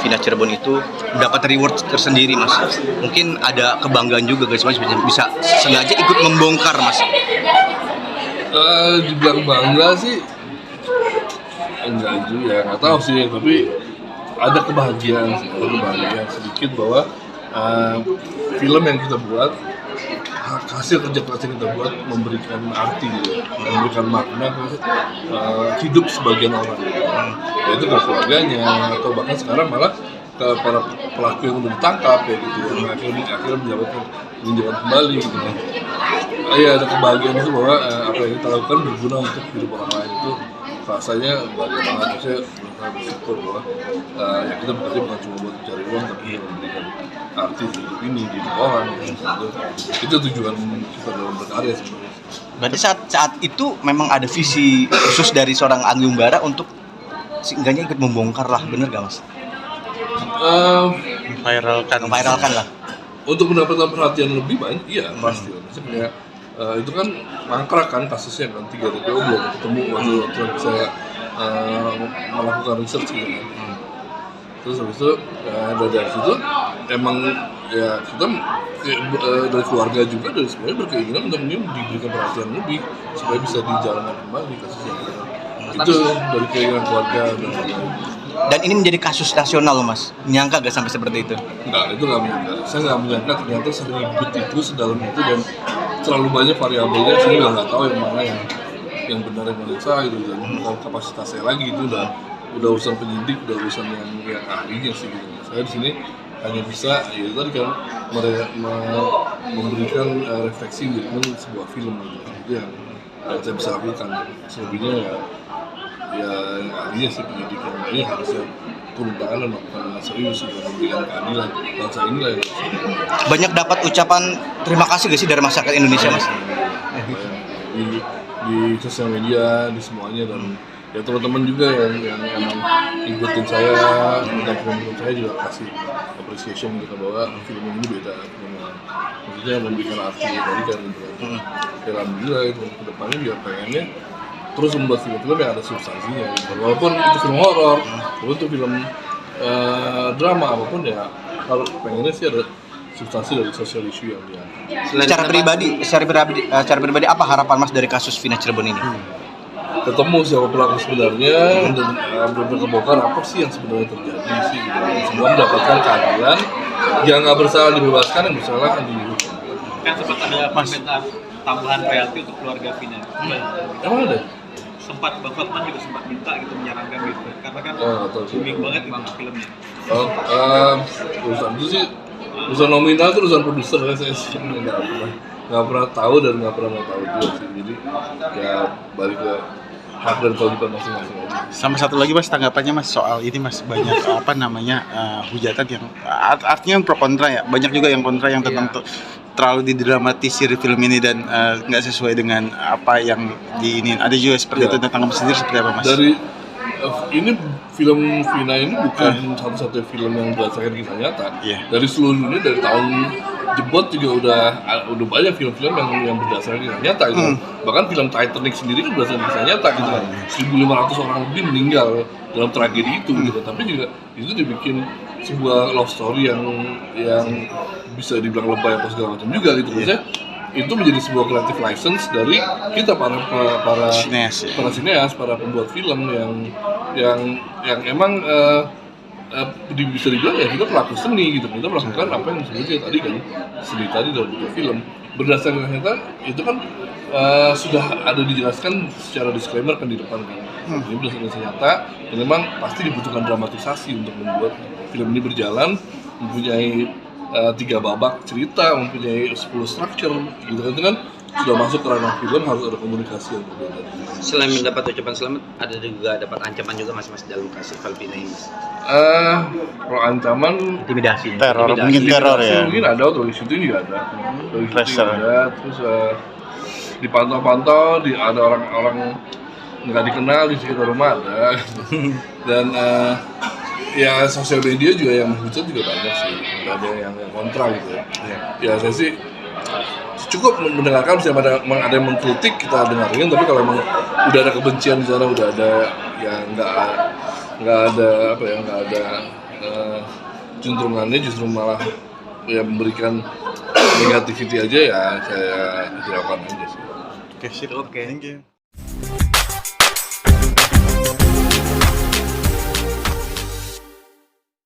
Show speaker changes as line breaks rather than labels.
Vina Cirebon itu dapat reward tersendiri, Mas. Mungkin ada kebanggaan juga guys, Mas, bisa sengaja ikut membongkar, Mas.
Dibilang bangga sih enggak juga, nggak tahu sih, tapi ada kebahagiaan sedikit bahwa film yang kita buat, hasil kerja keras yang kita buat memberikan arti gitu, memberikan makna ke hidup sebagian orang, yaitu ke keluarganya atau bahkan sekarang malah ke para pelaku yang udah ditangkap ya gitu, yang akhirnya menjabat kembali gitu kan. Iya, ada kebahagiaan itu bahwa apa yang kita lakukan berguna untuk hidup orang lain, itu rasanya bahagia banget. Saya bersyukur bahwa ya kita bekerja bukan cuma buat mencari uang, tapi memberikan arti di hidup ini, di hidup orang gitu. Itu tujuan kita dalam berkarya sebenarnya.
Berarti saat itu memang ada visi khusus dari seorang Anggi Umbara untuk seenggaknya ikut membongkar lah, bener gak, Mas? Memviralkan lah.
Untuk mendapatkan perhatian lebih banyak, iya pasti. Maksudnya itu kan mangkrak kan kasusnya kan, 3 DPO belum ketemu waktu saya melakukan research gitu kan. Terus habis itu dari situ emang ya kita dari keluarga juga, dari semuanya berkeinginan untuk diberikan perhatian lebih supaya bisa dijalankan kembali kasusnya. Itu dari keinginan keluarga
dan ini menjadi kasus nasional, Mas. Nyangka gak sampai seperti itu?
Enggak, itu nggak menyangka. Saya nggak menyangka ternyata seribut itu, sedalam itu, dan terlalu banyak variabelnya. Saya nggak tahu yang mana yang benar, yang mana yang salah gitu. Dan bukan kapasitas saya lagi, itu udah urusan penyidik, udah urusan yang ahlinya sih gitu. Saya di sini hanya bisa ya tadi kan memberikan refleksi dengan sebuah film gitu. Itu yang saya bisa lakukan. Selebihnya ya ahlinya sih, penyidik yang ini harusnya turun tangan dan melakukan dengan serius dan memberikan keadilan bangsa inilah yang
banyak dapat ucapan terima kasih gak sih dari masyarakat Indonesia, Mas?
Di sosial media, di semuanya, dan ya teman-teman juga yang emang ikutin saya, film saya juga kasih appreciation gitu bahwa film ini beda, maksudnya memberikan arti tadi kan gitu. Ya alhamdulillah itu kedepannya dia pengennya terus membuat film-film yang ada substansinya gitu. Walaupun itu film horor, walaupun itu film drama, apapun ya kalau pengennya sih ada substansi dari social issue yang diangkat.
Secara pribadi apa harapan Mas dari kasus Vina Cirebon ini?
Ketemu siapa pelaku sebenarnya dan benar-benar kebongkar apa sih yang sebenarnya terjadi sih gitu. Semua mendapatkan keadilan, yang nggak bersalah dibebaskan, yang bersalah kan dihukum.
Kan sempat ada permintaan tambahan royalti untuk keluarga Vina.
Emang ada?
Sempat Bang Fatman juga sempat minta gitu, menyarankan gitu, karena kan booming banget gitu filmnya.
Urusan itu sih, urusan nominal itu urusan produser, saya nggak pernah tahu dan nggak pernah mau tahu juga sih. Jadi ya balik ke hak dan kewajiban masing-masing aja.
Sama satu lagi Mas, tanggapannya Mas soal ini Mas, banyak hujatan yang artinya pro kontra ya, banyak juga yang kontra yang tentang terlalu didramatisir film ini dan nggak sesuai dengan apa yang diinin. Ada juga seperti itu, tentang kamu sendiri seperti apa Mas?
Dari ini film Vina ini bukan satu-satunya film yang berdasarkan kisah nyata. Dari seluruh dunia, dari tahun Jebot juga udah banyak film-film yang berdasarkan kisah nyata gitu. Bahkan film Titanic sendiri kan berdasarkan kisah nyata gitu kan. 1.500 orang lebih meninggal dalam tragedi itu gitu. Tapi juga itu dibikin sebuah love story yang bisa dibilang lebay atau segala macam juga gitu. Maksudnya itu menjadi sebuah creative license dari kita para sineas, para pembuat film yang emang bisa dibilang ya kita pelaku seni gitu. Kita melakukan apa yang disebutnya tadi kan, seni tadi dalam bentuk film berdasarkan nyata itu kan sudah ada dijelaskan secara disclaimer kan di depan kan. Ini berdasarkan nyata dan memang pasti dibutuhkan dramatisasi untuk membuat film ini berjalan, mempunyai 3 babak cerita, mempunyai 10 structure gitu kan. Itu kan sudah masuk ke ranah film, harus ada komunikasi yang berbeda.
Selain mendapat ucapan selamat, ada juga dapat ancaman juga mas dalam kasus Vina ini.
Kalau ancaman
Intimidasi,
teror ya.
Mungkin ada, dari situ juga ada. Terus dipantau-pantau, ada orang-orang nggak dikenal di sekitar rumah ada. Dan ya sosial media juga yang menghujat juga banyak sih, nggak ada yang kontra gitu ya. Ya saya sih cukup mendengarkan, misalnya ada yang mengkritik kita dengarin, tapi kalau emang udah ada kebencian di sana, udah ada ya nggak ada cenderungannya justru malah ya memberikan negativity aja ya saya hiraukan aja sih.
Oke, sip.
Oke.
Thank you.